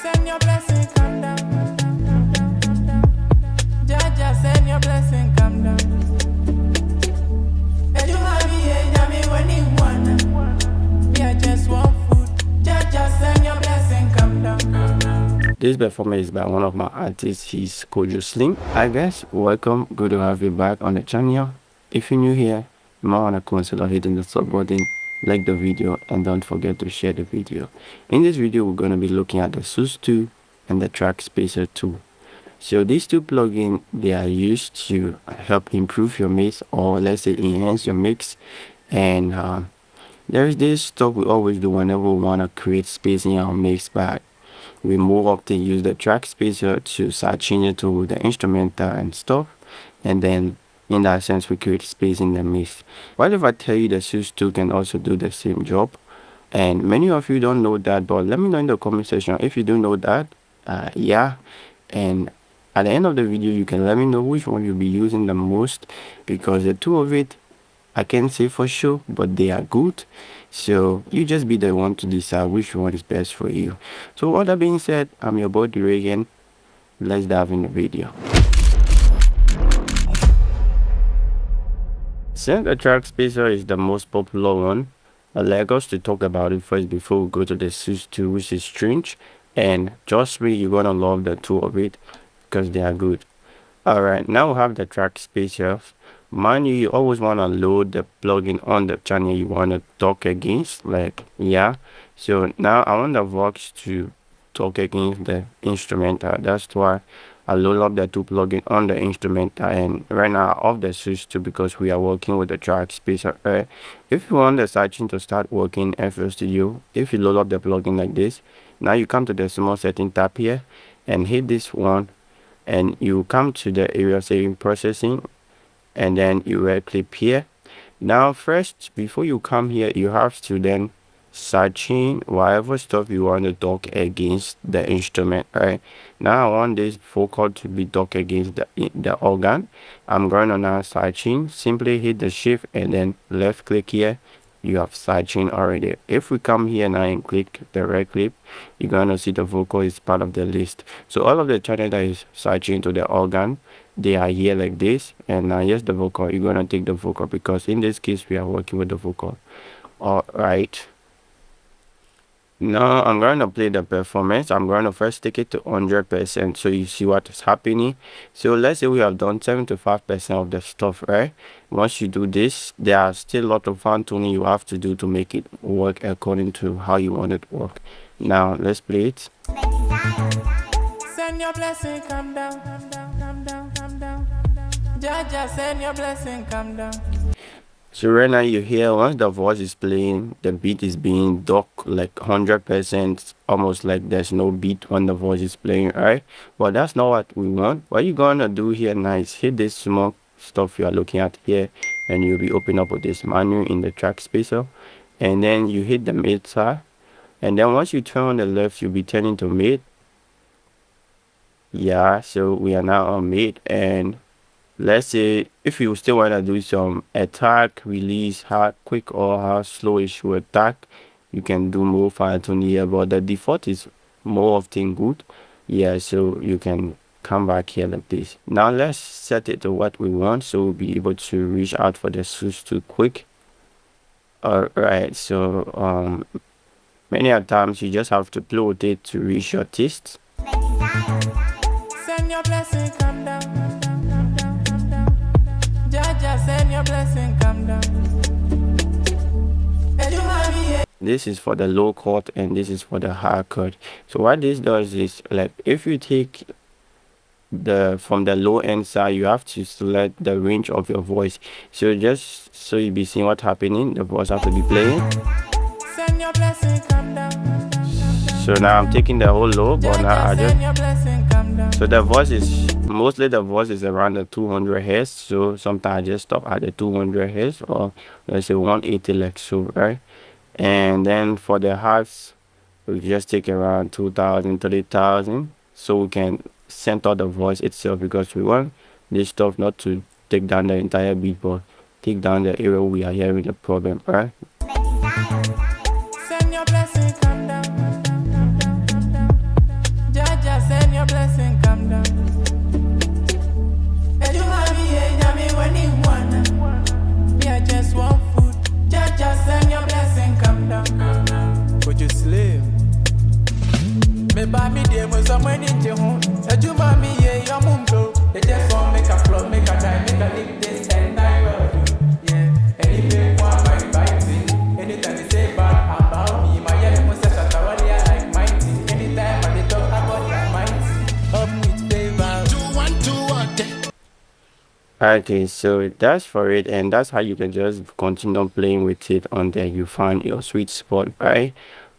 Send your blessing, come down. Jaja, send your blessing, come down. And you have me, yummy when you wanna. Yeah, just want food. Jaja, send your blessing, come down. This performance is by one of my artists. He's Kojo Slim. Hi guys, welcome. Good to have you back on the channel. If you're new here, you might want to consider hitting the sub button, like the video, and don't forget to share the video. In this video, we're going to be looking at the Sooth II and the Trackspacer 2. So these two plugins, they are used to help improve your mix, or let's say enhance your mix. And there's this stuff we always do whenever we want to create space in our mix, but we more often use the Trackspacer to start changing to the instrumental and stuff, and then in that sense we create space in the mix. What if I tell you the Sooth II can also do the same job? And many of you don't know that, but let me know in the comment section if you do know that. Yeah, and at the end of the video you can let me know which one you'll be using the most, because the two of it I can't say for sure, but they are good. So you just be the one to decide which one is best for you. So all that being said, I'm your boy Reagan. Let's dive in the video. Since the Trackspacer is the most popular one, I'd like us to talk about it first before we go to the Sooth II, which is strange. And trust me, you're gonna love the two of it because they are good. Alright, now we have the Trackspacer. Mind you, you always want to load the plugin on the channel you want to talk against, like, yeah. So now I want the Vox to talk against the instrumental. That's why I load up the two plugin on the instrumental, and right now off the Sooth II because we are working with the Trackspacer. If you want the searching to start working in FL Studio, if you load up the plugin like this, now you come to the small setting tab here and hit this one, and you come to the area saying processing, and then you right click here. Now first, before you come here, you have to then searching whatever stuff you want to talk against the instrument. Right now I want this vocal to be talk against the organ. I'm going to now searching, simply hit the shift and then left click here. You have searching already. If we come here now and click the right clip, you're gonna see the vocal is part of the list. So all of the channel that is searching to the organ, they are here like this. And now here's the vocal. You're gonna take the vocal because in this case we are working with the vocal. All right, now I'm going to play the performance. I'm going to first take it to 100% so you see what is happening. So let's say we have done 75% of the stuff, right? Once you do this, there are still a lot of fine tuning you have to do to make it work according to how you want it to work. Now let's play it. Send your blessing, come down, come down, come down, come down. Jaja, send your blessing, come down. So right now you hear once the voice is playing, the beat is being dark like 100%, almost like there's no beat when the voice is playing, right? But that's not what we want. What you're gonna do here now is hit this small stuff you are looking at here, and you'll be open up with this menu in the Trackspacer, and then you hit the mid side, and then once you turn on the left, you'll be turning to mid. Yeah, so we are now on mid, and let's say if you still want to do some attack, release, how quick or how slow it should attack, you can do more fine tuning here, but the default is more often good. Yeah, so you can come back here like this. Now let's set it to what we want so we'll be able to reach out for the Sooth II quick. Alright, so many a times you just have to play with it to reach your taste. Send your blessing, come down. Jaja, send your blessing, come down. This is for the low chord and this is for the high chord. So what this does is, like, if you take from the low end side, you have to select the range of your voice. So just so you be seeing what's happening, the voice have to be playing. Send your blessing, come down. So now I'm taking the whole low, but now I just, so the voice is mostly around the 200 Hz. So sometimes I just stop at the 200 Hz, or let's say 180 like so, right? And then for the highs, we just take around 2,000, 3,000, so we can center the voice itself, because we want this stuff not to take down the entire beat, but take down the area we are hearing the problem, right? Send your blessing, come down. Me buy me demo someone in your home. A juma me, yeah, your mum go. They just want make a flow, make a die, make a lick this and I will do. Yeah, anyway, one by biting. Anytime they say bad about me, my yellow mustache at a like mighty. Anytime I they talk about that mighty. Up with favor. 2 1 2 1. Okay, so that's for it, and that's how you can just continue playing with it until you find your sweet spot, right?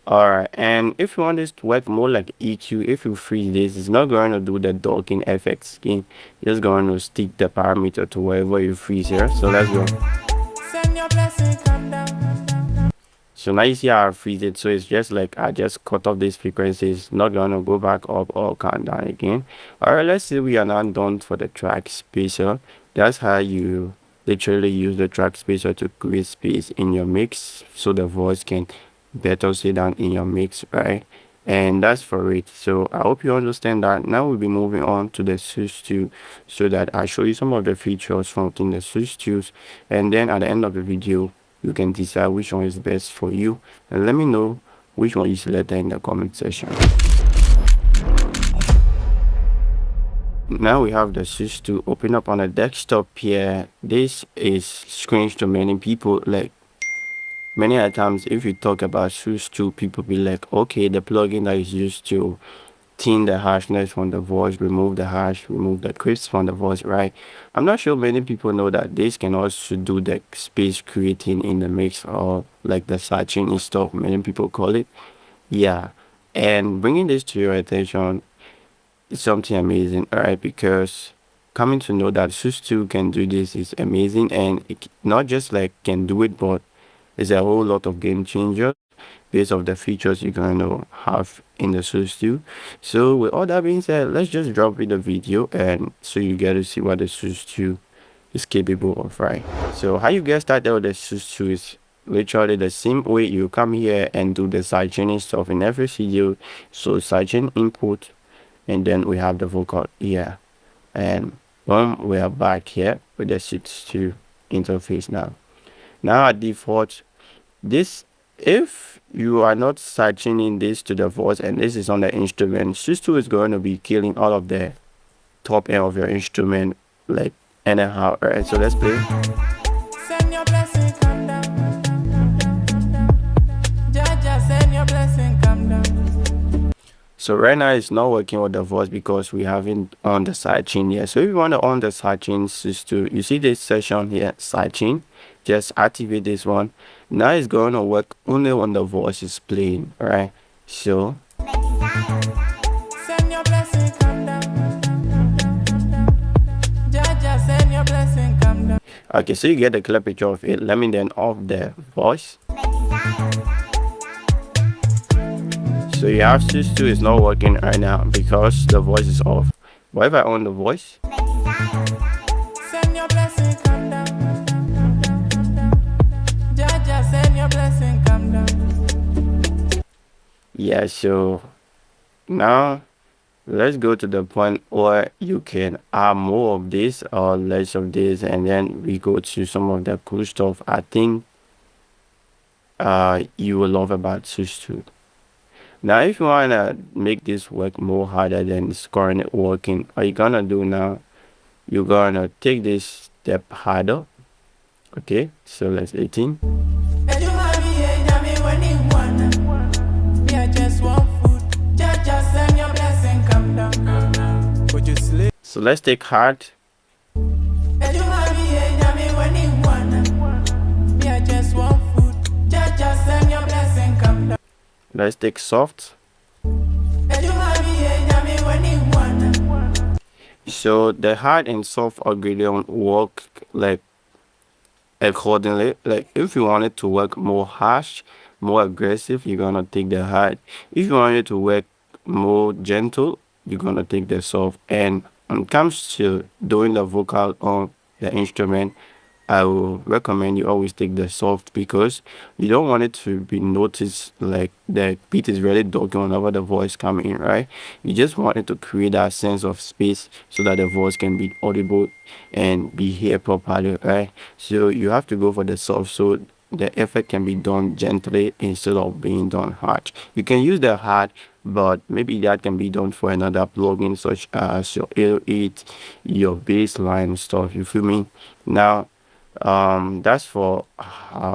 Alright, and if you want this to work more like EQ, if you freeze this, it's not going to do the docking effect scheme. You're just going to stick the parameter to wherever you freeze here. So let's go. Send your blessing, come down. So now you see how I freeze it. So it's just like I just cut off this frequency. It's not going to go back up or count down again. Alright, let's say we are now done for the track spacer. That's how you literally use the track spacer to create space in your mix so the voice can better sit down in your mix, right? And that's for it. So I hope you understand that. Now we'll be moving on to the Sooth II so that I show you some of the features from within the Sooth II, and then at the end of the video you can decide which one is best for you, and let me know which one you selected in the comment section. Now we have the Sooth II open up on a desktop here. This is strange to many people. Like many a times if you talk about Sooth II, people be like, okay, the plugin that is used to thin the harshness from the voice, remove the harsh, remove the crisp from the voice, right? I'm not sure many people know that this can also do the space creating in the mix, or like the searching and stuff many people call it. Yeah, and bringing this to your attention is something amazing, alright? Because coming to know that Sooth II can do this is amazing, and it not just like can do it, but it's a whole lot of game changer based off the features you're going to have in the Sooth II. So with all that being said, let's just drop in the video and so you get to see what the Sooth II is capable of, right? So how you get started with the Sooth II is literally the same way. You come here and do the sidechain stuff in every video. So sidechain input, and then we have the vocal here, and boom, we are back here with the Sooth II interface. Now at default, this, if you are not searching in this to the voice and this is on the instrument, Sooth II is going to be killing all of the top end of your instrument like anyhow. Alright, so let's play. Send your blessing, come down. Jaja, send your blessing, come down. So right now it's not working with the voice because we haven't on the sidechain yet. So if you want to on the sidechain Sooth II, you see this session here, sidechain, just activate this one. Now it's going to work only when the voice is playing. Alright, so Send your blessing, come down. Jaja, send your blessing, come down. okay, so you get the clear picture of it. Let me then off the voice. So you have Sooth II is not working right now because the voice is off. But if I on the voice, Send your blessing, come down. Jaja, send your blessing, come down. yeah, so now let's go to the point where you can add more of this or less of this, and then we go to some of the cool stuff I think you will love about Sooth II. Now if you want to make this work more harder than it's currently working, what you're gonna do now, you're gonna take this step harder. Okay, so let's 18. And you have me, yeah, me when you wanna. Me, I just want food. Jaja, send your blessing, come down. Would you sleep? So let's take hard. And you have me, yeah, me when you wanna. Me, I just want food. Jaja, send your blessing, come down. Let's take soft. And you have me, yeah, me when you wanna. So the hard and soft gradient work like accordingly. Like if you want it to work more harsh, more aggressive, you're gonna take the hard. If you want it to work more gentle, you're gonna take the soft. And when it comes to doing the vocal on the instrument, I will recommend you always take the soft because you don't want it to be noticed like the beat is really dark whenever the voice come in, right? You just want it to create that sense of space so that the voice can be audible and be heard properly, right? So you have to go for the soft. So the effect can be done gently instead of being done hard. You can use the hard, but maybe that can be done for another plugin such as your 808, your baseline stuff. You feel me? Now, that's for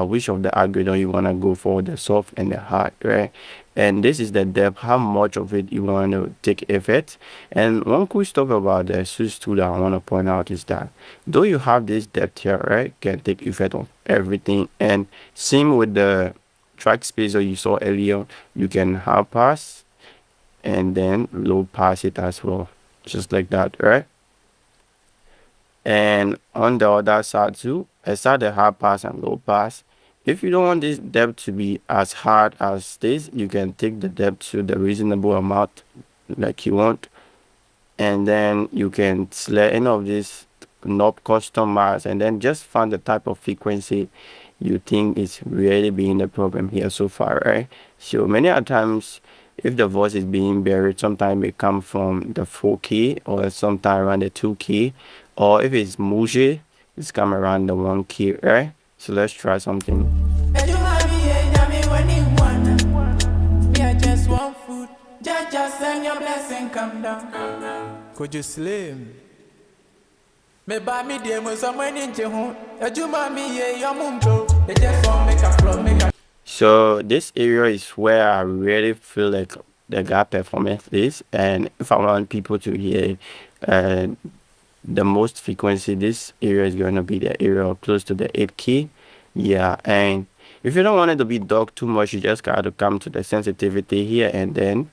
which of the algorithm you want to go for, the soft and the hard, right? And this is the depth, how much of it you want to take effect. And one cool stuff about the Sooth II that I want to point out is that though you have this depth here, right, can take effect on everything. And same with the Trackspacer you saw earlier, you can high pass and then low pass it as well, just like that, right? And on the other side too, aside the hard pass and low pass, if you don't want this depth to be as hard as this, you can take the depth to the reasonable amount like you want, and then you can select any of these knob customize and then just find the type of frequency you think is really being the problem here so far, right? So many a times if the voice is being buried, sometimes it come from the 4K or sometime around the 2K, or if it's mushy, it's come around the 1K, right? So let's try something. And you might be a yummy when you want. Me, I just want food. Just send your blessing come down. Could you slim? Me buy me dear with someone in Jehon. And you might be a young they just want make a flow, make a. So this area is where I really feel like the gap performance is, and if I want people to hear uh, the most frequency, this area is going to be the area close to the 8K. Yeah, and if you don't want it to be dark too much, you just got to come to the sensitivity here and then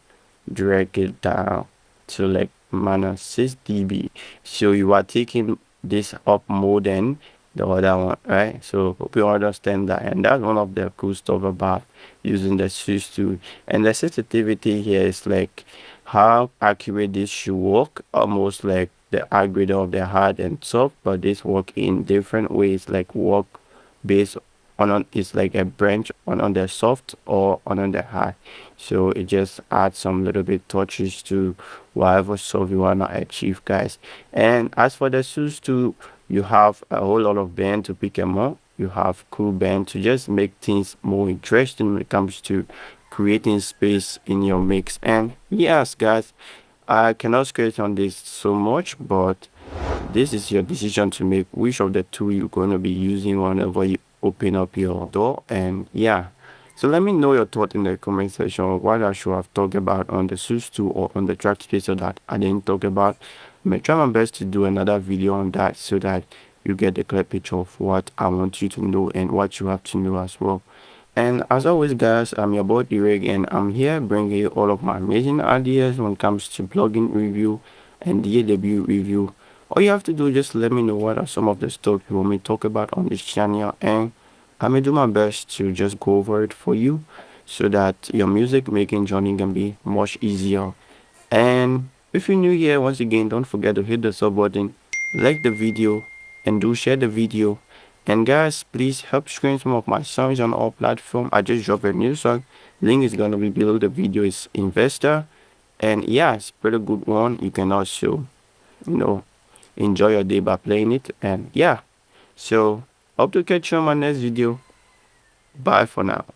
drag it down to like minus 6 dB. So you are taking this up more than the other one, right? So hope you understand that, and that's one of the cool stuff about using the Sooth II. And the sensitivity here is like how accurate this should work, almost like the algorithm of the hard and soft, but this work in different ways, like work based on it's like a branch on the soft or on the high. So it just adds some little bit touches to whatever soft you wanna achieve, guys. And as for the Sooth II, you have a whole lot of band to pick them up. You have cool band to just make things more interesting when it comes to creating space in your mix. And yes, guys, I cannot skate on this so much, but this is your decision to make which of the two you're going to be using whenever you open up your door. And yeah, so let me know your thought in the comment section, what I should have talked about on the Sooth II or on the Trackspacer that I didn't talk about. I may try my best to do another video on that so that you get the clear picture of what I want you to know and what you have to know as well. And as always, guys, I'm your boy Eric, and I'm here bringing you all of my amazing ideas when it comes to plugin review and DAW review. All you have to do is just let me know what are some of the stuff you want me to talk about on this channel, and I may do my best to just go over it for you so that your music making journey can be much easier. And if you're new here, once again, don't forget to hit the sub button, like the video, and do share the video. And guys, please help stream some of my songs on all platforms. I just dropped a new song. Link is gonna be below the video. Is Investor, and yeah, it's a pretty good one. You can also, you know, enjoy your day by playing it. And yeah, so hope to catch you on my next video. Bye for now.